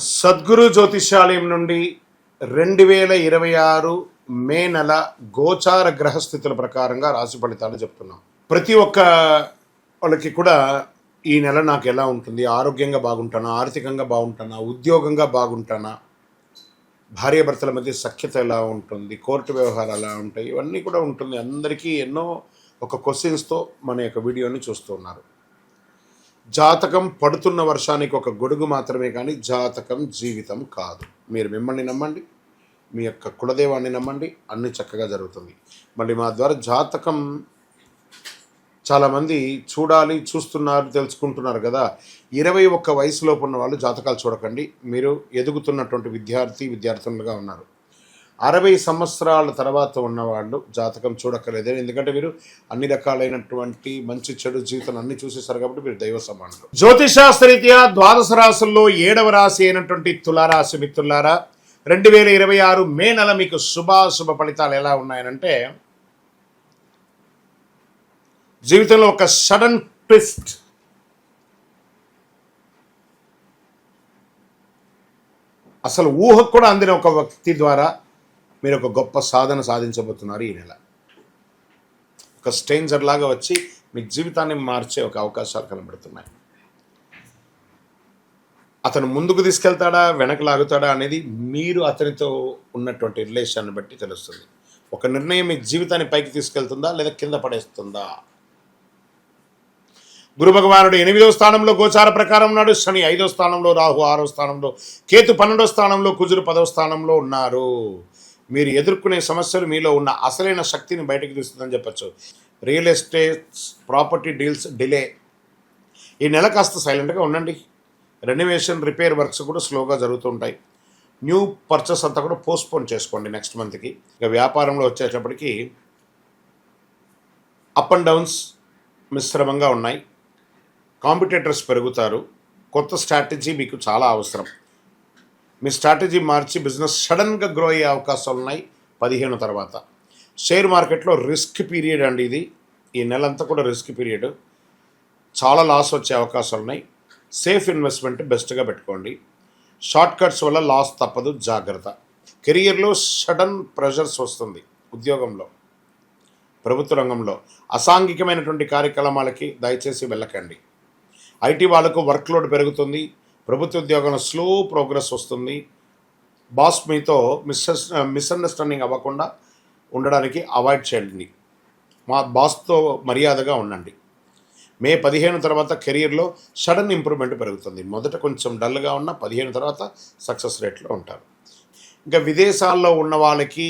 సద్గురు జ్యోతిష్యాలయం నుండి 2026 మే నెల గోచార గ్రహస్థితుల ప్రకారంగా రాశి ఫలితాలు చెప్తున్నాం. ప్రతి ఒక్క వాళ్ళకి కూడా ఈ నెల నాకు ఎలా ఉంటుంది, ఆరోగ్యంగా బాగుంటానా, ఆర్థికంగా బాగుంటానా, ఉద్యోగంగా బాగుంటానా, భార్యాభర్తల మధ్య సఖ్యత ఎలా ఉంటుంది, కోర్టు వ్యవహారాలు ఎలా ఉంటాయి, ఇవన్నీ కూడా ఉంటుంది. అందరికీ ఎన్నో ఒక క్వశ్చన్స్తో మన యొక్క వీడియోని చూస్తున్నారు. జాతకం పడుతున్న వర్షానికి ఒక గొడుగు మాత్రమే, కానీ జాతకం జీవితం కాదు. మీరు మిమ్మల్ని నమ్మండి, మీ యొక్క కులదేవాన్ని నమ్మండి, అన్ని చక్కగా జరుగుతుంది. మళ్ళీ మా ద్వారా జాతకం చాలామంది చూస్తున్నారు, తెలుసుకుంటున్నారు కదా. 21 వయసులోపు ఉన్న వాళ్ళు జాతకాలు చూడకండి. మీరు ఎదుగుతున్నటువంటి విద్యార్థులుగా ఉన్నారు. 60 సంవత్సరాల తర్వాత ఉన్నవాళ్ళు జాతకం చూడక్కర్లేదు. ఎందుకంటే మీరు అన్ని రకాలైనటువంటి మంచి చెడు జీవితం అన్ని చూసేసారు కాబట్టి మీరు దైవ సమానులు. జ్యోతిషాస్త్రరీత్యా ద్వాదశ రాశుల్లో 7వ రాశి అయినటువంటి తులారాశి మిత్రులారా, 2026 మే నెల మీకు శుభ ఫలితాలు ఎలా ఉన్నాయనంటే, జీవితంలో ఒక సడన్ ట్విస్ట్, అసలు ఊహకు కూడా అందిన ఒక వ్యక్తి ద్వారా మీరు ఒక గొప్ప సాధన సాధించబోతున్నారు. ఈ నెల ఒక స్ట్రేంజర్ లాగా వచ్చి మీ జీవితాన్ని మార్చే ఒక అవకాశాలు కనబడుతున్నాయి. అతను ముందుకు తీసుకెళ్తాడా, వెనక లాగుతాడా అనేది మీరు అతనితో ఉన్నటువంటి రిలేషన్ని బట్టి తెలుస్తుంది. ఒక నిర్ణయం మీ జీవితాన్ని పైకి తీసుకెళ్తుందా లేదా కింద పడేస్తుందా. గురు భగవానుడు 8వ స్థానంలో గోచార ప్రకారం ఉన్నాడు. శని 5వ స్థానంలో, రాహు 6వ స్థానంలో, కేతు 12వ స్థానంలో, కుజుడు 10వ స్థానంలో ఉన్నారు. మీరు ఎదుర్కొనే సమస్యలు మీలో ఉన్న అసలైన శక్తిని బయటకు తీస్తుందని చెప్పచ్చు. Real estates, property deals delay. ఈ నెల కాస్త సైలెంట్గా ఉండండి. రెనోవేషన్, రిపేర్ వర్క్స్ కూడా స్లోగా జరుగుతుంటాయి. న్యూ పర్చేస్ అంతా కూడా పోస్ట్పోన్ చేసుకోండి నెక్స్ట్ మంత్కి. ఇక వ్యాపారంలో వచ్చేటప్పటికి అప్ అండ్ డౌన్స్ మిశ్రమంగా ఉన్నాయి. కాంపిటేటర్స్ పెరుగుతారు. కొత్త స్ట్రాటజీ మీకు చాలా అవసరం. మీ స్ట్రాటజీ మార్చి బిజినెస్ సడన్గా గ్రో అయ్యే అవకాశాలు ఉన్నాయి 15 తర్వాత. షేర్ మార్కెట్లో రిస్క్ పీరియడ్ అండి ఇది. ఈ నెలంతా కూడా రిస్క్ పీరియడ్. చాలా లాస్ వచ్చే అవకాశాలు ఉన్నాయి. సేఫ్ ఇన్వెస్ట్మెంట్ బెస్ట్గా పెట్టుకోండి. షార్ట్ కట్స్ వల్ల లాస్ తప్పదు, జాగ్రత్త. కెరియర్లో సడన్ ప్రెషర్స్ వస్తుంది. ఉద్యోగంలో, ప్రభుత్వ రంగంలో అసాంఘికమైనటువంటి కార్యక్రమాలకి దయచేసి వెళ్ళకండి. ఐటీ వాళ్ళకు వర్క్లోడ్ పెరుగుతుంది. ప్రభుత్వ ఉద్యోగంలో స్లో ప్రోగ్రెస్ వస్తుంది. బాస్ మీతో మిస్అండర్స్టాండింగ్ అవ్వకుండా ఉండడానికి అవాయిడ్ చేయండి. మా బాస్తో మర్యాదగా ఉండండి. మే 15 తర్వాత కెరీర్లో సడన్ ఇంప్రూవ్మెంట్ పెరుగుతుంది. మొదట కొంచెం డల్గా ఉన్న 15 తర్వాత సక్సెస్ రేట్లో ఉంటారు. ఇంకా విదేశాల్లో ఉన్న వాళ్ళకి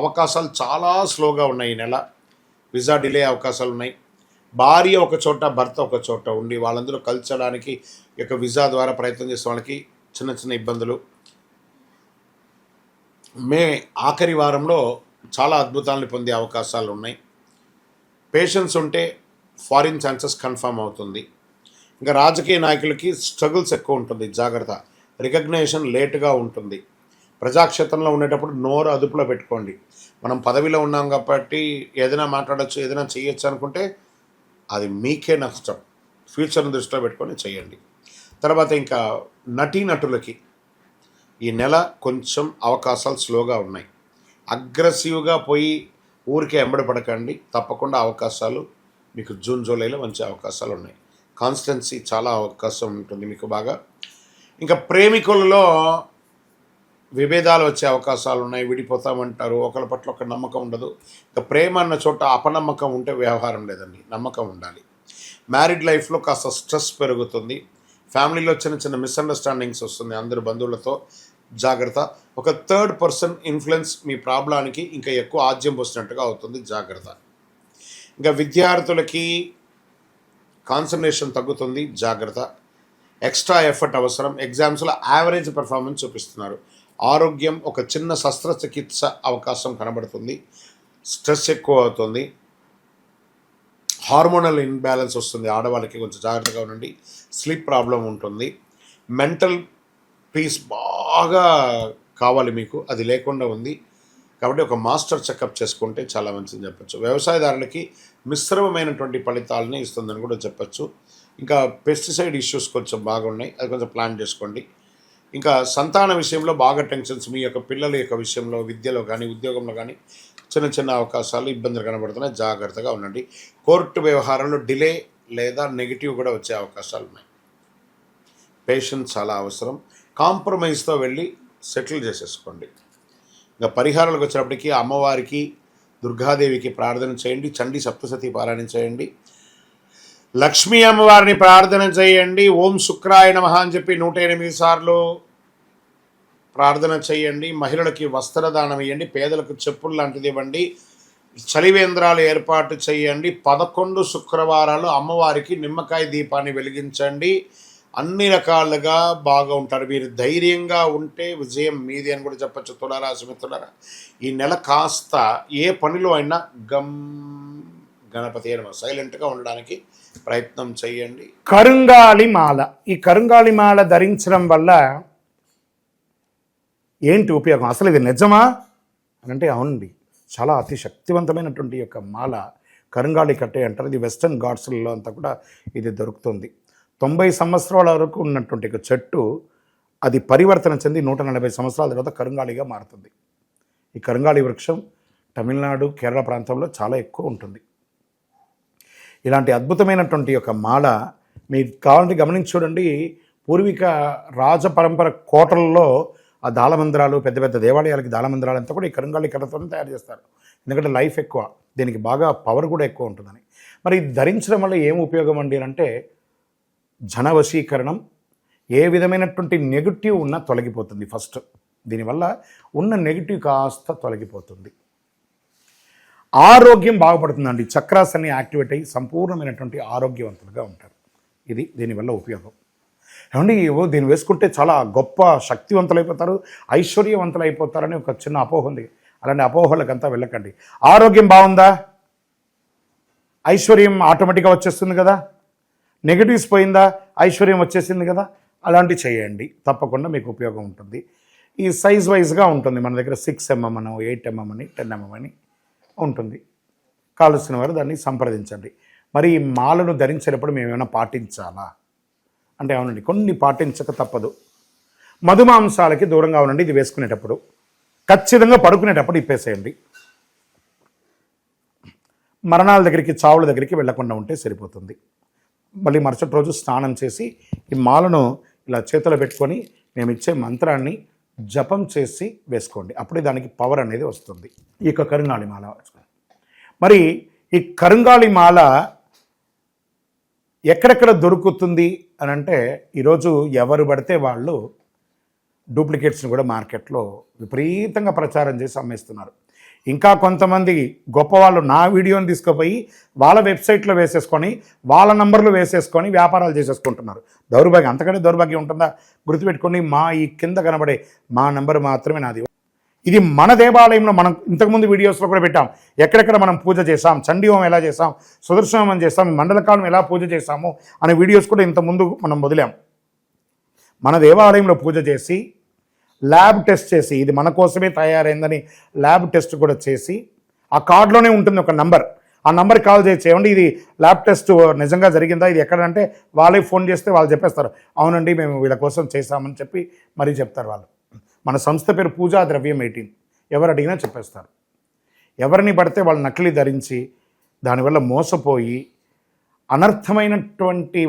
అవకాశాలు చాలా స్లోగా ఉన్నాయి. ఈ నెల వీసా డిలే అవకాశాలు ఉన్నాయి. భార్య ఒక చోట, భర్త ఒక చోట ఉండి వాళ్ళందరూ కలిసడానికి యొక్క వీసా ద్వారా ప్రయత్నం చేసే వాళ్ళకి చిన్న ఇబ్బందులు. మే ఆఖరి వారంలో చాలా అద్భుతాలను పొందే అవకాశాలు ఉన్నాయి. పేషెన్స్ ఉంటే ఫారిన్ ఛాన్సెస్ కన్ఫర్మ్ అవుతుంది. ఇంకా రాజకీయ నాయకులకి స్ట్రగుల్స్ ఎక్కువ ఉంటుంది, జాగ్రత్త. రికగ్నేషన్ లేటుగా ఉంటుంది. ప్రజాక్షేత్రంలో ఉండేటప్పుడు నోరు అదుపులో పెట్టుకోండి. మనం పదవిలో ఉన్నాం కాబట్టి ఏదైనా మాట్లాడచ్చు, ఏదైనా చేయొచ్చు అనుకుంటే అది మీకే నష్టం. ఫ్యూచర్ని దృష్టిలో పెట్టుకొని చేయండి. తర్వాత ఇంకా నటీనటులకి ఈ నెల కొంచెం అవకాశాలు స్లోగా ఉన్నాయి. అగ్రెసివ్గా పోయి ఊరికే ఎంబడపడకండి. తప్పకుండా అవకాశాలు మీకు జూన్ జూలైలో మంచి అవకాశాలు ఉన్నాయి. కాన్స్టెన్సీ చాలా అవకాశం ఉంటుంది మీకు బాగా. ఇంకా ప్రేమికులలో విభేదాలు వచ్చే అవకాశాలు ఉన్నాయి. విడిపోతామంటారు, ఒకరి పట్ల ఒక నమ్మకం ఉండదు. ఇక ప్రేమ అన్న చోట అపనమ్మకం ఉంటే వ్యవహారం లేదండి, నమ్మకం ఉండాలి. మ్యారీడ్ లైఫ్లో కాస్త స్ట్రెస్ పెరుగుతుంది. ఫ్యామిలీలో చిన్న మిస్అండర్స్టాండింగ్స్ వస్తుంది అందరు బంధువులతో, జాగ్రత్త. ఒక థర్డ్ పర్సన్ ఇన్ఫ్లుయెన్స్ మీ ప్రాబ్లానికి ఇంకా ఎక్కువ ఆజ్యం పోసినట్టుగా అవుతుంది, జాగ్రత్త. ఇంకా విద్యార్థులకి కాన్సన్ట్రేషన్ తగ్గుతుంది, జాగ్రత్త. ఎక్స్ట్రా ఎఫర్ట్ అవసరం. ఎగ్జామ్స్లో యావరేజ్ పెర్ఫార్మెన్స్ చూపిస్తున్నారు. ఆరోగ్యం, ఒక చిన్న శస్త్రచికిత్స అవకాశం కనబడుతుంది. స్ట్రెస్ ఎక్కువ అవుతుంది. హార్మోనల్ ఇన్బ్యాలెన్స్ వస్తుంది ఆడవాళ్ళకి, కొంచెం జాగ్రత్తగా ఉండండి. స్లీప్ ప్రాబ్లం ఉంటుంది. మెంటల్ పీస్ బాగా కావాలి మీకు, అది లేకుండా ఉంది. కాబట్టి ఒక మాస్టర్ చెకప్ చేసుకుంటే చాలా మంచిది చెప్పచ్చు. వ్యవసాయదారులకి మిశ్రమమైనటువంటి ఫలితాలని ఇస్తుందని కూడా చెప్పచ్చు. ఇంకా పెస్టిసైడ్ ఇష్యూస్ కొంచెం బాగున్నాయి, అది కొంచెం ప్లాన్ చేసుకోండి. ఇంకా సంతాన విషయంలో బాగా టెన్షన్స్, మీ యొక్క పిల్లల యొక్క విషయంలో, విద్యలో కానీ ఉద్యోగంలో కానీ చిన్న చిన్న అవకాశాలు, ఇబ్బందులు కనబడుతున్నాయి. జాగ్రత్తగా ఉండండి. కోర్టు వ్యవహారంలో డిలే లేదా నెగిటివ్ కూడా వచ్చే అవకాశాలు ఉన్నాయి. పేషెన్స్ చాలా అవసరం. కాంప్రమైజ్తో వెళ్ళి సెటిల్ చేసేసుకోండి. ఇంకా పరిహారాలకు వచ్చినప్పటికీ అమ్మవారికి, దుర్గాదేవికి ప్రార్థన చేయండి. చండీ సప్తశతి పారాయణ చేయండి. లక్ష్మీ అమ్మవారిని ప్రార్థన చేయండి. ఓం శుక్రాయ నమః అని చెప్పి 108 సార్లు ప్రార్థన చేయండి. మహిళలకి వస్త్రదానం ఇవ్వండి. పేదలకు చెప్పులు లాంటిది ఇవ్వండి. చలివేంద్రాలు ఏర్పాటు చేయండి. 11 శుక్రవారాలు అమ్మవారికి నిమ్మకాయ దీపాన్ని వెలిగించండి. అన్ని రకాలుగా బాగా ఉంటారు. మీరు ధైర్యంగా ఉంటే విజయం మీది అని కూడా చెప్పచ్చు. తులారాశి మిత్రులారా, ఈ నెల కాస్త ఏ పనిలో అయినా గణపతి అయిన సైలెంట్గా ఉండడానికి ప్రయత్నం చేయండి. కరుంగాలి మాల, ఈ కరుంగాలి మాల ధరించడం వల్ల ఏంటి ఉపయోగం? అసలు ఇది నిజమా అని అంటే అవునండి, చాలా అతి శక్తివంతమైనటువంటి యొక్క మాల కరుంగాలి కట్టే అంటారు. ఇది వెస్టర్న్ ఘాట్స్లలో అంతా కూడా ఇది దొరుకుతుంది. 90 సంవత్సరాల వరకు ఉన్నటువంటి ఒక చెట్టు అది పరివర్తన చెంది 140 సంవత్సరాల తర్వాత కరుంగాలిగా మారుతుంది. ఈ కరుంగాలి వృక్షం తమిళనాడు, కేరళ ప్రాంతంలో చాలా ఎక్కువ ఉంటుంది. ఇలాంటి అద్భుతమైనటువంటి యొక్క మాల మీకు కావాలంటే గమనించి చూడండి. పూర్వీక రాజ పరంపర కోటలలో ఆ దాళమందిరాలు, పెద్ద పెద్ద దేవాలయాలకి దాళమందిరాలు అంతా కూడా ఈ కరుంగాలి కట్టతోనే తయారు చేస్తారు. ఎందుకంటే లైఫ్ ఎక్కువ, దీనికి బాగా పవర్ కూడా ఎక్కువ ఉంటుందని. మరి ఇది ధరించడం వల్ల ఏం ఉపయోగం అండి అంటే జన వశీకరణం, ఏ విధమైనటువంటి నెగిటివ్ ఉన్నా తొలగిపోతుంది. ఫస్ట్ దీనివల్ల ఉన్న నెగిటివ్ కాస్త తొలగిపోతుంది. ఆరోగ్యం బాగుపడుతుందండి. చక్రాస్ అన్ని యాక్టివేట్ అయ్యి సంపూర్ణమైనటువంటి ఆరోగ్యవంతులుగా ఉంటారు. ఇది దీనివల్ల ఉపయోగం. ఏమండి దీన్ని వేసుకుంటే చాలా గొప్ప శక్తివంతులైపోతారు, ఐశ్వర్యవంతులు అయిపోతారని ఒక చిన్న అపోహ ఉంది. అలాంటి అపోహలకంతా వెళ్ళకండి. ఆరోగ్యం బాగుందా, ఐశ్వర్యం ఆటోమేటిక్గా వచ్చేస్తుంది కదా. నెగిటివ్స్ పోయిందా, ఐశ్వర్యం వచ్చేసింది కదా. అలాంటివి చేయండి, తప్పకుండా మీకు ఉపయోగం ఉంటుంది. ఈ సైజ్ వైజ్గా ఉంటుంది. మన దగ్గర 6 mm అని, 8 mm అని, 10 mm అని ఉంటుంది. కావలసిన వారు దాన్ని సంప్రదించండి. మరి ఈ మాలను ధరించేటప్పుడు మేము ఏమైనా పాటించాలా అంటే అవునండి, కొన్ని పాటించక తప్పదు. మధుమాంసాలకి దూరంగా ఉండండి. ఇది వేసుకునేటప్పుడు ఖచ్చితంగా పడుకునేటప్పుడు ఇప్పేసేయండి. మరణాల దగ్గరికి, చావుల దగ్గరికి వెళ్లకుండా ఉంటే సరిపోతుంది. మళ్ళీ మరుసటి రోజు స్నానం చేసి ఈ మాలను ఇలా చేతిలో పెట్టుకొని మేము ఇచ్చే మంత్రాన్ని జపం చేసి వేసుకోండి. అప్పుడే దానికి పవర్ అనేది వస్తుంది. ఈ యొక్క కరుంగాలి మాల మరి ఈ కరుంగాలి మాల ఎక్కడెక్కడ దొరుకుతుంది అని అంటే ఈరోజు ఎవరు పడితే వాళ్ళు డూప్లికేట్స్ని కూడా మార్కెట్లో విపరీతంగా ప్రచారం చేసి అమ్మేస్తున్నారు. ఇంకా కొంతమంది గొప్పవాళ్ళు నా వీడియోని తీసుకుపోయి వాళ్ళ వెబ్సైట్లో వేసేసుకొని వాళ్ళ నంబర్లు వేసేసుకొని వ్యాపారాలు చేసేసుకుంటున్నారు. దౌర్భాగ్యం, అంతకంటే దౌర్భాగ్యం ఉంటుందా? గుర్తుపెట్టుకొని మా ఈ కింద కనబడే మా నంబర్ మాత్రమే నాది. ఇది మన దేవాలయంలో మనం ఇంతకుముందు వీడియోస్లో కూడా పెట్టాం. ఎక్కడెక్కడ మనం పూజ చేసాం, చండీ హోమం ఎలా చేసాం, సుదర్శన హోమం చేసాం, మండలకాలం ఎలా పూజ చేసాము అనే వీడియోస్ కూడా ఇంతకుముందు మనం వదిలాం. మన దేవాలయంలో పూజ చేసి ల్యాబ్ టెస్ట్ చేసి ఇది మన కోసమే తయారైందని ల్యాబ్ టెస్ట్ కూడా చేసి ఆ కార్డులోనే ఉంటుంది ఒక నంబర్. ఆ నంబర్కి కాల్ చేసి ఏమండి ఇది ల్యాబ్ టెస్ట్ నిజంగా జరిగిందా, ఇది ఎక్కడంటే వాళ్ళే ఫోన్ చేస్తే వాళ్ళు చెప్పేస్తారు అవునండి మేము వీళ్ళ కోసం చేశామని చెప్పి మరీ చెప్తారు వాళ్ళు. మన సంస్థ పేరు పూజా ద్రవ్యం 18. ఎవరు అడిగినా చెప్పేస్తారు. ఎవరిని పడితే వాళ్ళు నకిలీ ధరించి దానివల్ల మోసపోయి అనర్థమైనటువంటి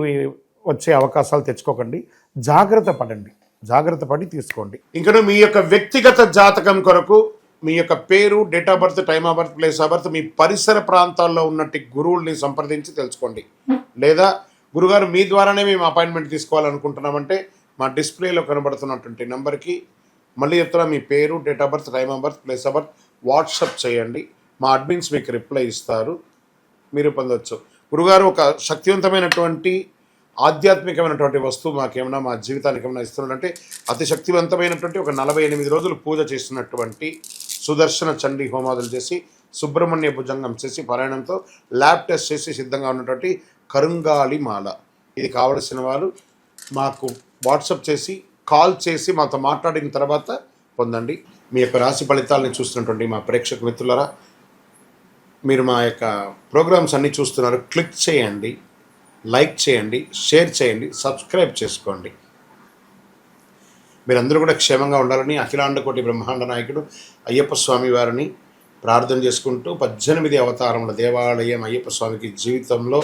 వచ్చే అవకాశాలు తెచ్చుకోకండి. జాగ్రత్త పడండి, జాగ్రత్త పడి తీసుకోండి. ఇంకా మీ యొక్క వ్యక్తిగత జాతకం కొరకు మీ యొక్క పేరు, date of birth, time of birth, place of birth, మీ పరిసర ప్రాంతాల్లో ఉన్నట్టు గురువుల్ని సంప్రదించి తెలుసుకోండి. లేదా గురుగారు మీ ద్వారానే మేము అపాయింట్మెంట్ తీసుకోవాలనుకుంటున్నామంటే మా డిస్ప్లేలో కనబడుతున్నటువంటి నెంబర్కి మళ్ళీ చెప్తున్నా, మీ పేరు, date of birth, time of birth, place of birth WhatsApp చేయండి. మా అడ్మిన్స్ మీకు రిప్లై ఇస్తారు, మీరు పొందవచ్చు. గురుగారు ఒక శక్తివంతమైనటువంటి ఆధ్యాత్మికమైనటువంటి వస్తువు మాకేమైనా మా జీవితానికి ఏమైనా ఇస్తున్నాడంటే అతి శక్తివంతమైనటువంటి ఒక 48 రోజులు పూజ చేస్తున్నటువంటి సుదర్శన చండీ హోమాదులు చేసి సుబ్రహ్మణ్య భుజంగం చేసి పారాయణంతో ల్యాబ్ టెస్ట్ చేసి సిద్ధంగా ఉన్నటువంటి కరుంగాలి మాల. ఇది కావలసిన వారు మాకు వాట్సాప్ చేసి కాల్ చేసి మాతో మాట్లాడిన తర్వాత పొందండి. మీ యొక్క రాశి ఫలితాలని చూస్తున్నటువంటి మా ప్రేక్షక మిత్రులారా, మీరు మా యొక్క ప్రోగ్రామ్స్ అన్నీ చూస్తున్నారు. క్లిక్ చేయండి, లైక్ చేయండి, షేర్ చేయండి, సబ్స్క్రైబ్ చేసుకోండి. మీరందరూ కూడా క్షేమంగా ఉండాలని అఖిలాండ కోటి బ్రహ్మాండ నాయకుడు అయ్యప్ప స్వామి వారిని ప్రార్థన చేసుకుంటూ 18 అవతారముల దేవాలయం అయ్యప్ప స్వామికి జీవితంలో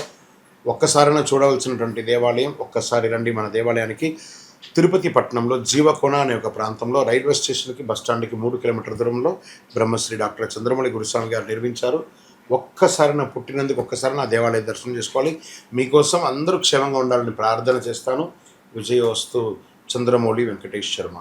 ఒక్కసారైనా చూడవలసినటువంటి దేవాలయం. ఒక్కసారి రండి మన దేవాలయానికి. తిరుపతి పట్టణంలో జీవకోణ అనే ఒక ప్రాంతంలో రైల్వే స్టేషన్కి బస్టాండ్కి 3 కిలోమీటర్ల దూరంలో బ్రహ్మశ్రీ డాక్టర్ చంద్రమౌళి గురుస్వామి గారు నిర్మించారు. ఒక్కసారి నా పుట్టినందుకు ఒక్కసారి నా దేవాలయ దర్శనం చేసుకోవాలి. మీకోసం అందరూ క్షేమంగా ఉండాలని ప్రార్థన చేస్తాను. విజయోస్తు. చంద్రమౌళి వెంకటేష్ శర్మ.